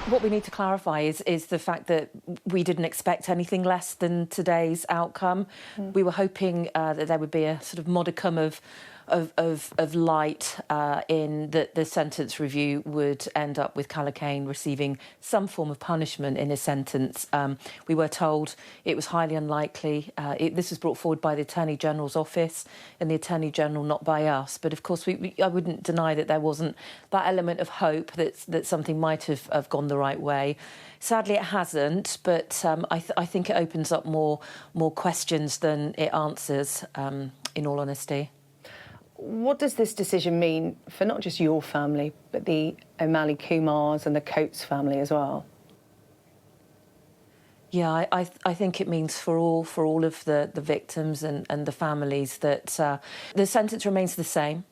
What we need to clarify is the fact that we didn't expect anything less than today's outcome. We were hoping that there would be a sort of modicum of light in that the sentence review would end up with Calocane receiving some form of punishment in his sentence. We were told it was highly unlikely. This was brought forward by the Attorney General's office and the Attorney General, not by us. But of course, I wouldn't deny that there wasn't that element of hope that something might have gone the right way. Sadly, it hasn't, but I think it opens up more questions than it answers, in all honesty. What does this decision mean for not just your family, but the O'Malley Kumars and the Coates family as well? Yeah, I think it means for all of the victims and the families that the sentence remains the same.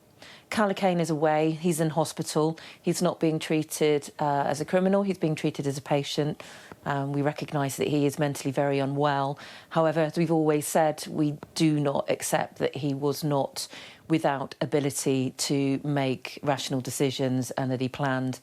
Calocane is away, he's in hospital, he's not being treated as a criminal, he's being treated as a patient. We recognise that he is mentally very unwell. However, as we've always said, we do not accept that he was not without ability to make rational decisions and that he planned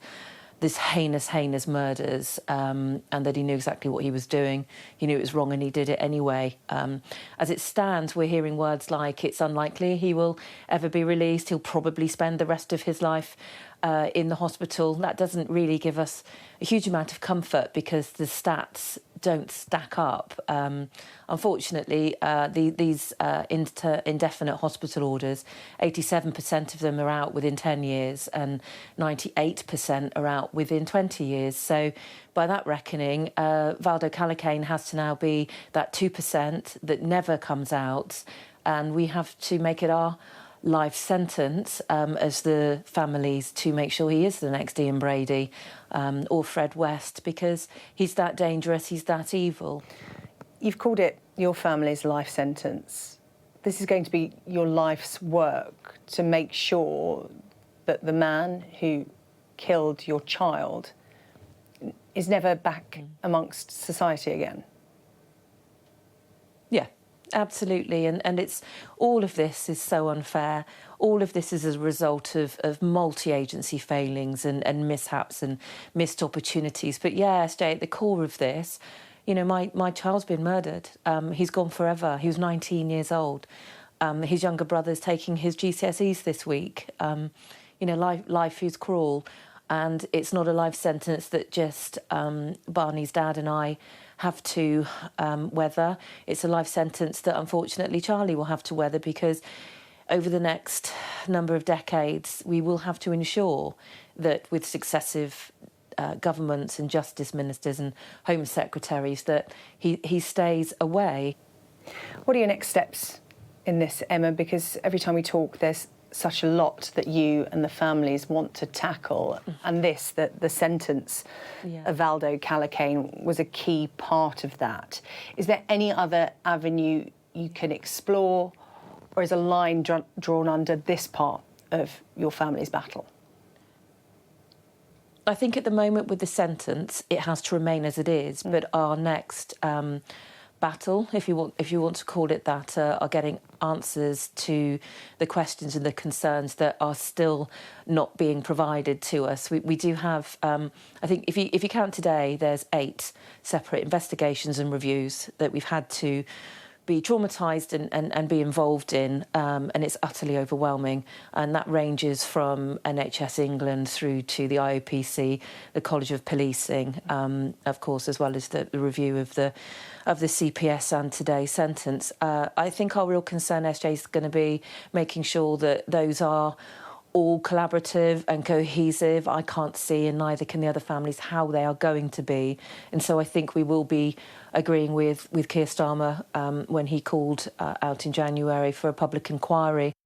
this heinous murders, and that he knew exactly what he was doing. He knew it was wrong and he did it anyway. As it stands, we're hearing words like it's unlikely he will ever be released. He'll probably spend the rest of his life in the hospital. That doesn't really give us a huge amount of comfort because the stats don't stack up. Unfortunately, these indefinite hospital orders, 87% of them are out within 10 years and 98% are out within 20 years. So by that reckoning, Valdo Calocane has to now be that 2% that never comes out, and we have to make it our life sentence as the families to make sure he is the next Ian Brady or Fred West, because he's that dangerous, he's that evil. You've called it your family's life sentence. This is going to be your life's work to make sure that the man who killed your child is never back amongst society again. Yeah. Absolutely, and it's all of this is so unfair. All of this is as a result of multi-agency failings and mishaps and missed opportunities. But yeah, SJ, at the core of this, you know, my child's been murdered. He's gone forever. He was 19 years old. His younger brother's taking his GCSEs this week. You know, life is cruel, and it's not a life sentence that just Barney's dad and I have to weather. It's a life sentence that unfortunately Charlie will have to weather, because over the next number of decades we will have to ensure that with successive governments and justice ministers and home secretaries that he stays away. What are your next steps in this, Emma? Because every time we talk there's such a lot that you and the families want to tackle, and the sentence of Valdo Calocane was a key part of that. Is there any other avenue you can explore, or is a line drawn under this part of your family's battle? I think at the moment with the sentence it has to remain as it is, but our next battle, if you want to call it that, are getting answers to the questions and the concerns that are still not being provided to us. We do have, I think, if you count today, there's 8 separate investigations and reviews that we've had to be traumatised and be involved in, and it's utterly overwhelming. And that ranges from NHS England through to the IOPC, the College of Policing, of course, as well as the review of the CPS and today's sentence. I think our real concern, SJ, is going to be making sure that those are all collaborative and cohesive. I can't see, and neither can the other families, how they are going to be. And so I think we will be agreeing with Keir Starmer when he called out in January for a public inquiry.